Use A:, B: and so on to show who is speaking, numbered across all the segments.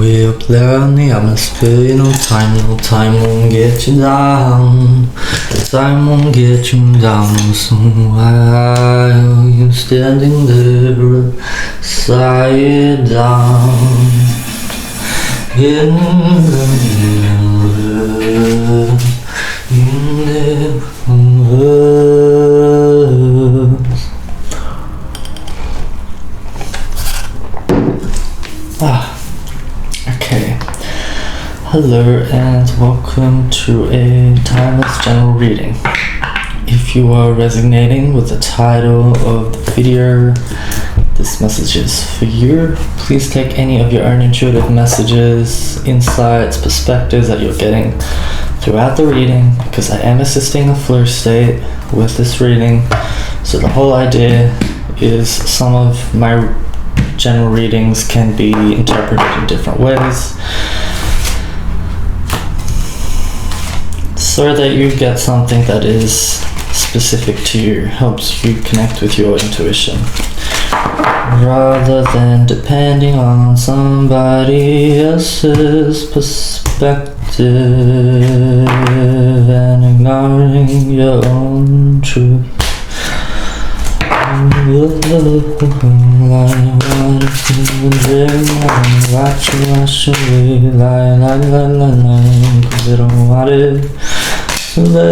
A: way up there in the atmosphere. You know, time won't get you down. Time won't get you down. So while you're standing there, upside down in the universe. Okay. Hello and welcome to a timeless general reading. If you are resonating with the title of the video, this message is for you. Please take any of your own intuitive messages, insights, perspectives that you're getting throughout the reading, because I am assisting a flow state with this reading. So the whole idea is some of my general readings can be interpreted in different ways, so that you get something that is specific to you, helps you connect with your intuition, rather than depending on somebody else's perspective and ignoring your own truth. Wash away, lie, cause I don't want it to let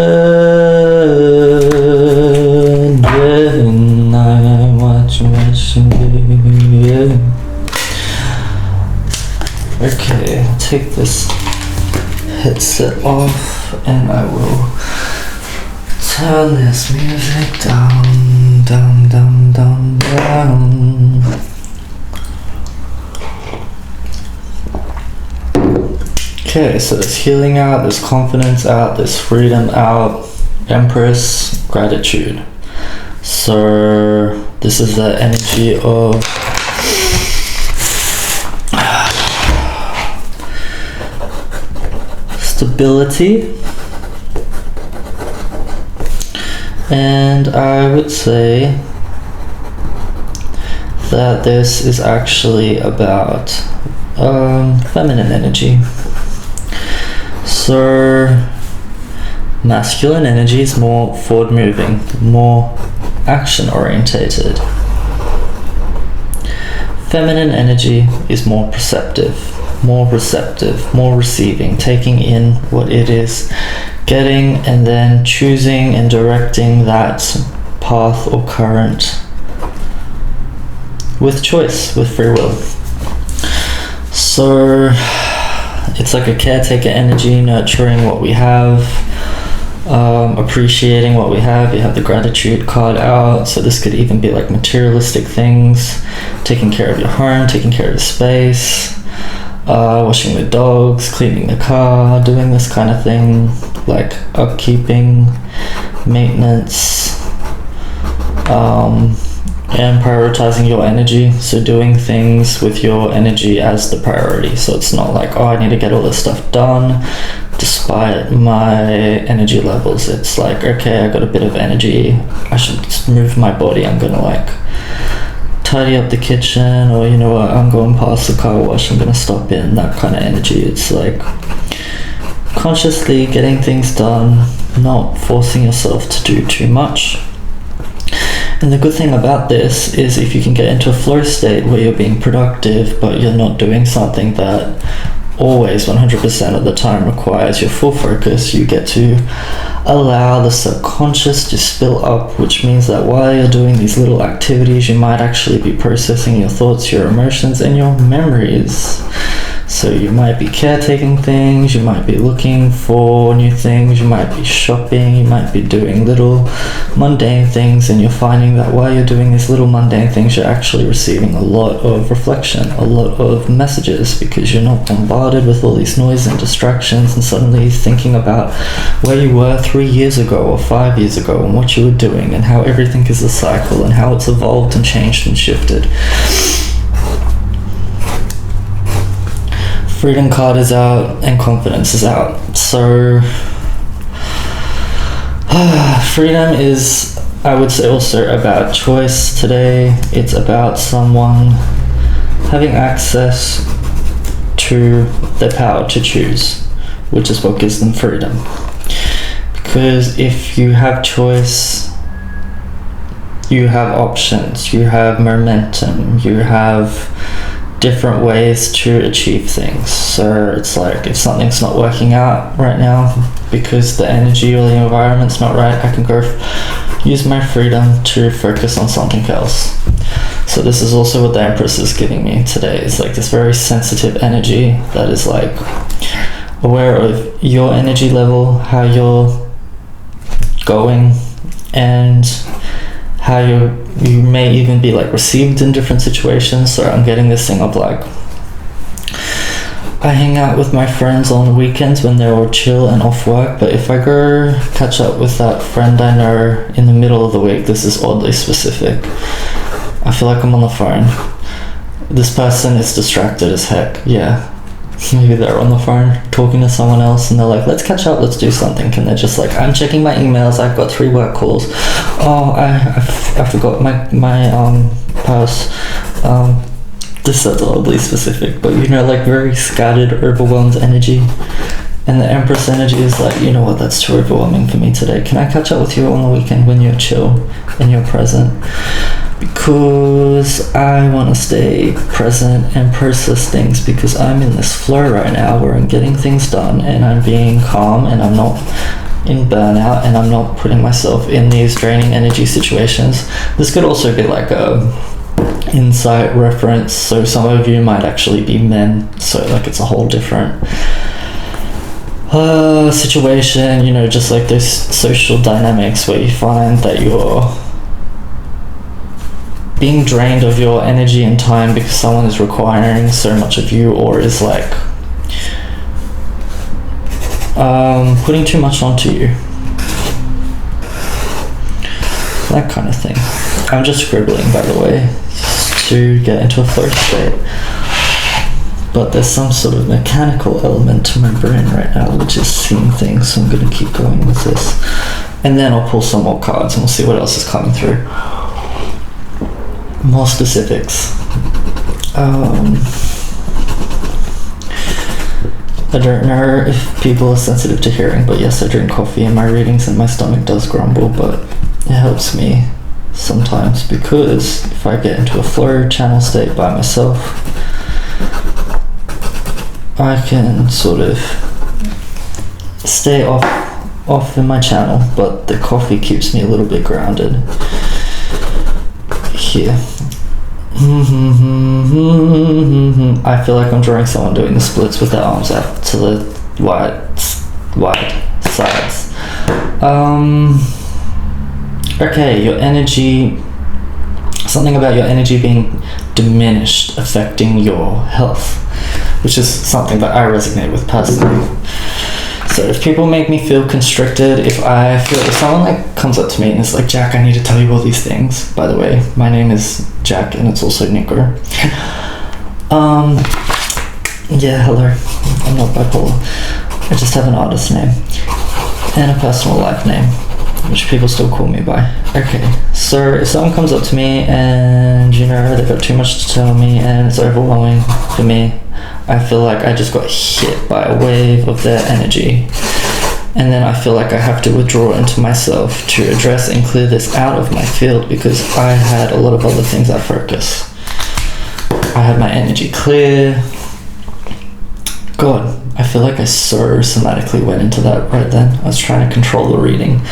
A: and I watch away. Okay, I'll take this headset off and I will turn this music down. Okay, so there's healing out, there's confidence out, there's freedom out, Empress, gratitude. So this is the energy of stability. And I would say that this is actually about feminine energy. So masculine energy is more forward moving, more action orientated. Feminine energy is more perceptive, more receptive, more receiving, taking in what it is getting and then choosing and directing that path or current with choice, with free will. So it's like a caretaker energy, nurturing what we have, appreciating what we have. You have the gratitude card out, so this could even be like materialistic things, taking care of your home, taking care of the space, washing the dogs, cleaning the car, doing this kind of thing, like upkeeping, maintenance, and prioritizing your energy. So doing things with your energy as the priority. So it's not like, oh, I need to get all this stuff done despite my energy levels. It's like, okay, I got a bit of energy, I should move my body. I'm gonna like tidy up the kitchen, or you know what, I'm going past the car wash, I'm gonna stop in, that kind of energy. It's like consciously getting things done, not forcing yourself to do too much. And the good thing about this is if you can get into a flow state where you're being productive but you're not doing something that always 100% of the time requires your full focus, you get to allow the subconscious to spill up, which means that while you're doing these little activities, you might actually be processing your thoughts, your emotions, and your memories. So you might be caretaking things, you might be looking for new things, you might be shopping, you might be doing little mundane things, and you're finding that while you're doing these little mundane things, you're actually receiving a lot of reflection, a lot of messages, because you're not bombarded with all these noise and distractions and suddenly thinking about where you were 3 years ago or 5 years ago and what you were doing and how everything is a cycle and how it's evolved and changed and shifted. Freedom card is out and confidence is out. So freedom is, I would say, also about choice today. It's about someone having access to their power to choose, which is what gives them freedom. Because if you have choice, you have options, you have momentum, you have different ways to achieve things. So it's like, if something's not working out right now because the energy or the environment's not right, I can go use my freedom to focus on something else. So this is also what the Empress is giving me today. It's like this very sensitive energy that is like aware of your energy level, how you're going, and how you may even be like received in different situations. So I'm getting this thing of like, I hang out with my friends on the weekends when they're all chill and off work, but if I go catch up with that friend I know in the middle of the week, this is oddly specific, I feel like I'm on the phone. This person is distracted as heck. Yeah, maybe they're on the phone talking to someone else and they're like, let's catch up, let's do something, and they're just like, I'm checking my emails, I've got 3 work calls, oh I forgot my purse. This is oddly specific, but you know, like very scattered, overwhelmed energy. And the Empress energy is like, you know what, that's too overwhelming for me today. Can I catch up with you on the weekend when you're chill and you're present? Because I want to stay present and process things, because I'm in this flow right now where I'm getting things done and I'm being calm and I'm not in burnout and I'm not putting myself in these draining energy situations. This could also be like a insight reference, so some of you might actually be men, so like it's a whole different situation, you know, just like those social dynamics where you find that you're being drained of your energy and time because someone is requiring so much of you, or is like putting too much onto you, that kind of thing. I'm just scribbling, by the way, to get into a flow state, but there's some sort of mechanical element to my brain right now which is seeing things, so I'm going to keep going with this, and then I'll pull some more cards and we'll see what else is coming through. More specifics. I don't know if people are sensitive to hearing, but yes, I drink coffee in my readings and my stomach does grumble, but it helps me sometimes, because if I get into a flow channel state by myself, I can sort of stay off in my channel, but the coffee keeps me a little bit grounded. Here. I feel like I'm drawing someone doing the splits with their arms out to the wide sides. Okay, your energy, something about your energy being diminished affecting your health, which is something that I resonate with personally. So if people make me feel constricted, if someone like comes up to me and is like, Jack, I need to tell you all these things. By the way, my name is Jack and it's also Nico. Yeah, hello. I'm not bipolar. I just have an artist name and a personal life name, which people still call me by. Okay, so if someone comes up to me and, you know, they've got too much to tell me and it's overwhelming for me, I feel like I just got hit by a wave of their energy, and then I feel like I have to withdraw into myself to address and clear this out of my field, because I had a lot of other things I focus. I had my energy clear. God, I feel like I so somatically went into that right then. I was trying to control the reading.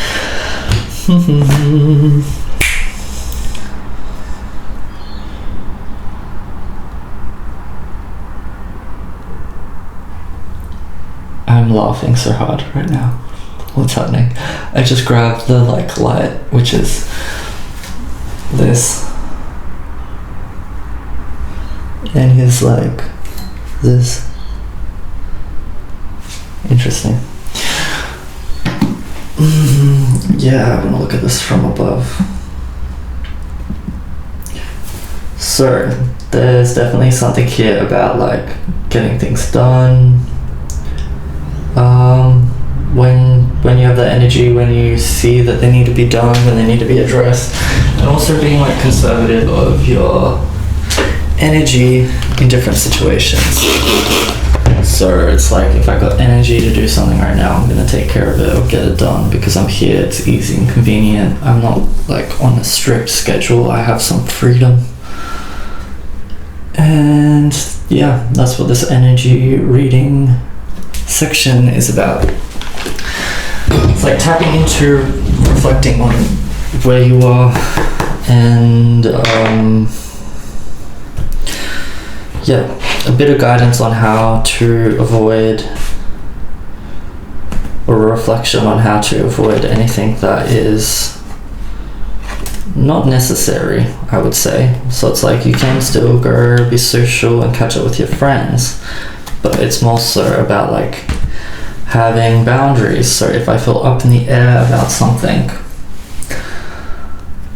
A: I'm laughing so hard right now. What's happening? I just grabbed the like light, which is this, and he's like this. Interesting. Yeah, I want to look at this from above. So there's definitely something here about like getting things done. When you have that energy, when you see that they need to be done, when they need to be addressed, and also being like conservative of your energy in different situations. So it's like, if I got energy to do something right now, I'm gonna take care of it or get it done because I'm here. It's easy and convenient. I'm not like on a strict schedule. I have some freedom. And yeah, that's what this energy reading section is about. It's like tapping into, reflecting on where you are, and yeah, a bit of guidance on how to avoid, or a reflection on how to avoid anything that is not necessary, I would say. So it's like, you can still go be social and catch up with your friends, but it's more so about like having boundaries. So if I feel up in the air about something,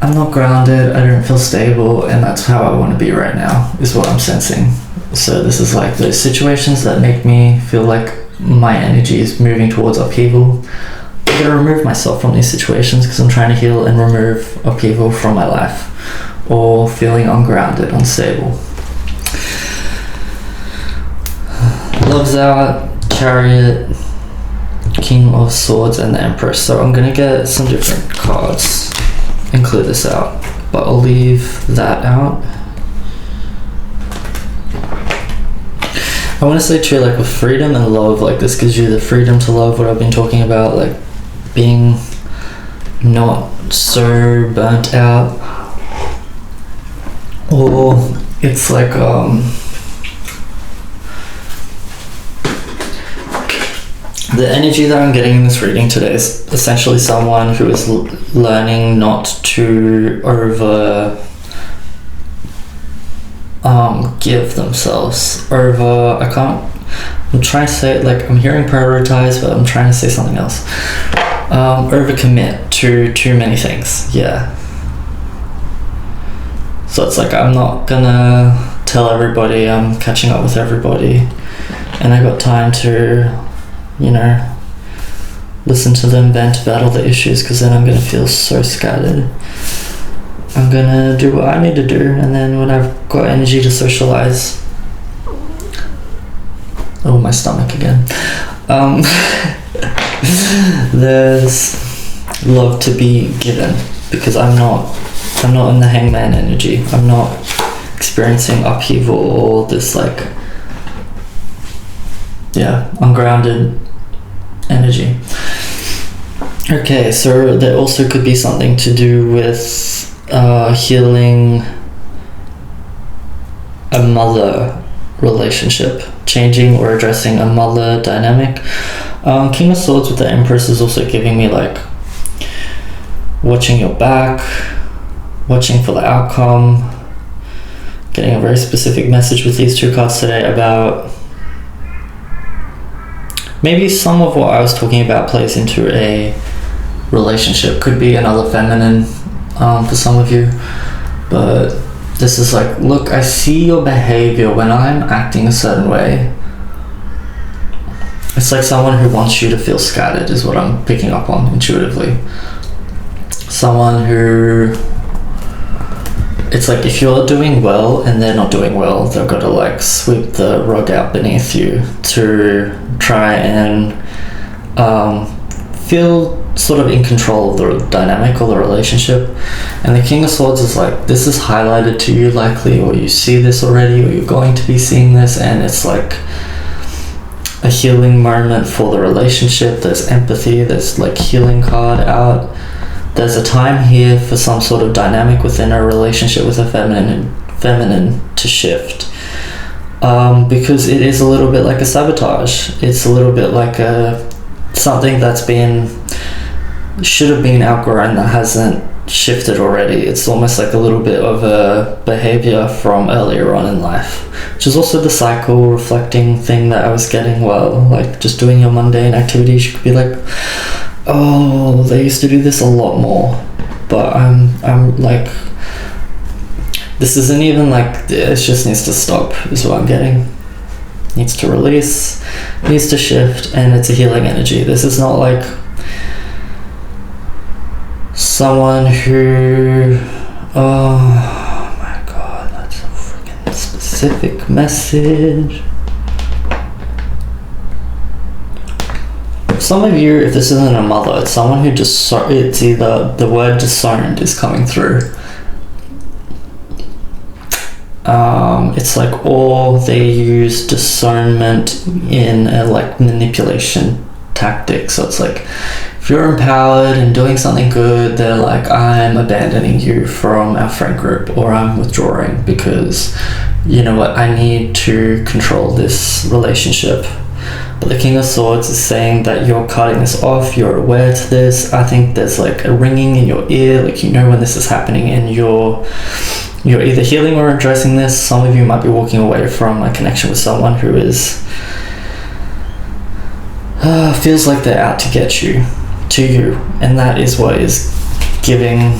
A: I'm not grounded, I don't feel stable, and that's how I want to be right now, is what I'm sensing. So this is like those situations that make me feel like my energy is moving towards upheaval. I'm gonna remove myself from these situations because I'm trying to heal and remove upheaval from my life, or feeling ungrounded, unstable. Love's out, Chariot, King of Swords, and the Empress. So I'm gonna get some different cards and clear this out, but I'll leave that out. I want to say too, like with freedom and love, like this gives you the freedom to love, what I've been talking about, like being not so burnt out, or it's like the energy that I'm getting in this reading today is essentially someone who is learning not to over give themselves over. I'm trying to say, like, I'm hearing prioritize, but I'm trying to say something else. Overcommit to too many things. Yeah. So it's like, I'm not gonna tell everybody I'm catching up with everybody, and I got time to, you know, listen to them vent about all the issues, because then I'm gonna feel so scattered. I'm gonna do what I need to do, and then when I've got energy to socialize, oh, my stomach again. There's love to be given, because I'm not in the hangman energy. I'm not experiencing upheaval or this like, yeah, ungrounded energy. Okay, so there also could be something to do with healing a mother relationship, changing or addressing a mother dynamic. King of Swords with the Empress is also giving me like watching your back, watching for the outcome, getting a very specific message with these two cards today about maybe some of what I was talking about plays into a relationship. Could be another feminine for some of you, but this is like, look, I see your behavior when I'm acting a certain way. It's like someone who wants you to feel scattered is what I'm picking up on intuitively. Someone who, it's like if you're doing well and they're not doing well, they've got to like sweep the rug out beneath you to try and feel sort of in control of the dynamic or the relationship. And the King of Swords is like, this is highlighted to you likely, or you see this already, or you're going to be seeing this, and it's like a healing moment for the relationship. There's empathy, there's like healing card out. There's a time here for some sort of dynamic within a relationship with a feminine to shift, because it is a little bit like a sabotage. It's a little bit like something that's should have been outgrown that hasn't shifted already. It's almost like a little bit of a behavior from earlier on in life, which is also the cycle reflecting thing that I was getting. Well, like just doing your mundane activities, you could be like, oh, they used to do this a lot more, but I'm like, this isn't even like, it just needs to stop is what I'm getting. Needs to release, needs to shift, and it's a healing energy. This is not like someone who, oh my god, that's so freaking specific. specific message. Some of you, if this isn't a mother, it's someone who just, it's either the word discerned is coming through. It's like, or they use discernment in a like manipulation tactic. So it's like, if you're empowered and doing something good, they're like, I'm abandoning you from our friend group, or I'm withdrawing because, you know what, I need to control this relationship. But the King of Swords is saying that you're cutting this off, you're aware to this. I think there's like a ringing in your ear, like you know when this is happening, and you're either healing or addressing this. Some of you might be walking away from a connection with someone who is feels like they're out to get you, and that is what is giving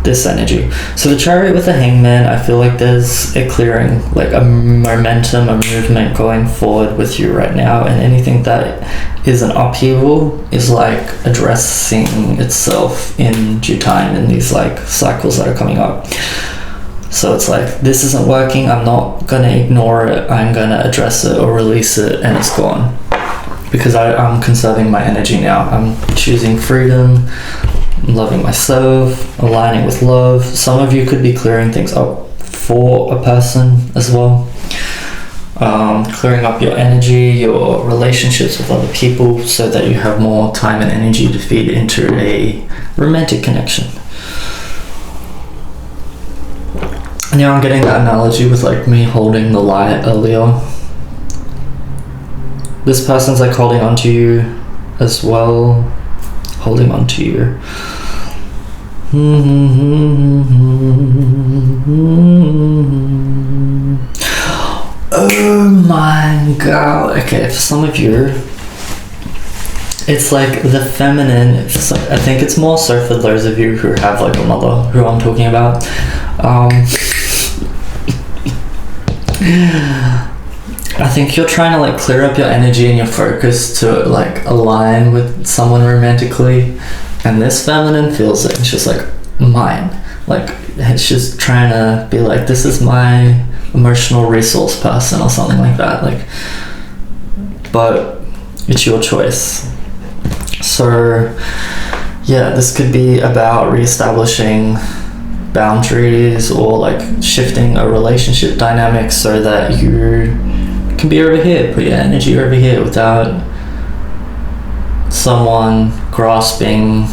A: this energy. So the Chariot with the Hangman, I feel like there's a clearing, like a momentum, a movement going forward with you right now, and anything that is an upheaval is like addressing itself in due time in these like cycles that are coming up. So it's like, this isn't working, I'm not gonna ignore it, I'm gonna address it or release it, and it's gone. Because I'm conserving my energy now. I'm choosing freedom, loving myself, aligning with love. Some of you could be clearing things up for a person as well. Clearing up your energy, your relationships with other people, so that you have more time and energy to feed into a romantic connection. Now I'm getting that analogy with like me holding the light earlier. This person's like holding on to you as well. Holding on to you. Oh my god. Okay, for some of you, it's like the feminine. I think it's more so for those of you who have like a mother, who I'm talking about. I think you're trying to like clear up your energy and your focus to like align with someone romantically, and this feminine feels it. It's just like, mine. Like, it's just trying to be like, this is my emotional resource person or something like that. Like, but it's your choice. So yeah, this could be about reestablishing boundaries or like shifting a relationship dynamic so that you can be over here, put your energy over here without someone grasping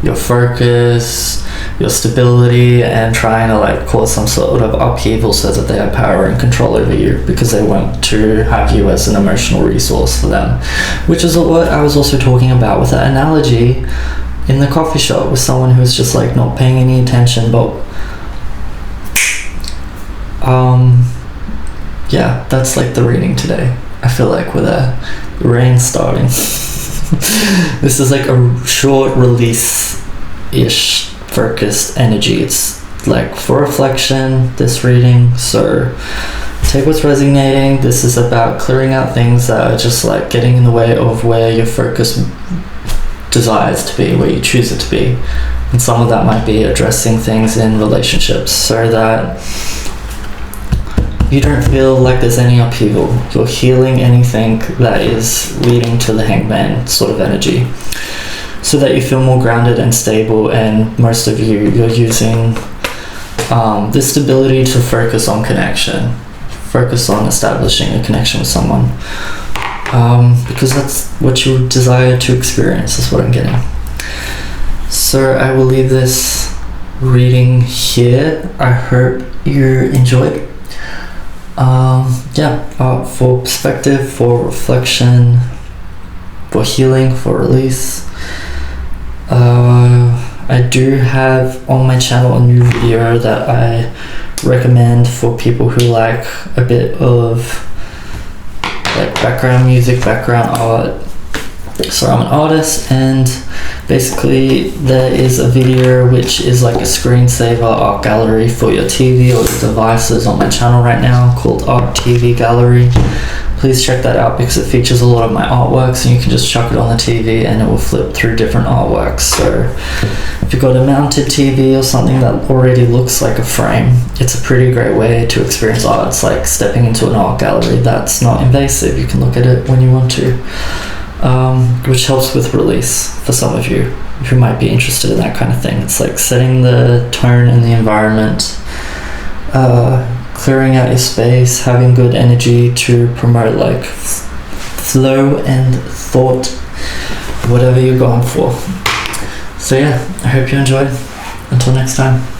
A: your focus, your stability, and trying to like cause some sort of upheaval so that they have power and control over you because they want to have you as an emotional resource for them, which is what I was also talking about with that analogy in the coffee shop with someone who's just like not paying any attention. But yeah, that's like the reading today. I feel like with a rain starting. This is like a short release-ish focused energy. It's like for reflection, this reading. So take what's resonating. This is about clearing out things that are just like getting in the way of where your focus desires to be, where you choose it to be. And some of that might be addressing things in relationships so that you don't feel like there's any upheaval. You're healing anything that is leading to the Hangman sort of energy so that you feel more grounded and stable, and most of you're using this stability to focus on connection, focus on establishing a connection with someone, because that's what you desire to experience. That's what I'm getting. So I will leave this reading here. I hope you enjoyed. For perspective, for reflection, for healing, for release. I do have on my channel a new video that I recommend for people who like a bit of like background music, background art. So I'm an artist, and basically there is a video which is like a screensaver art gallery for your TV or your devices on my channel right now called Art TV Gallery. please check that out, because it features a lot of my artworks, and you can just chuck it on the TV and it will flip through different artworks. So if you've got a mounted TV or something that already looks like a frame, it's a pretty great way to experience art. It's like stepping into an art gallery that's not invasive. You can look at it when you want to, which helps with release for some of you who might be interested in that kind of thing. It's like setting the tone in the environment, clearing out your space, having good energy to promote like flow and thought, whatever you're going for. So yeah, I hope you enjoyed. Until next time.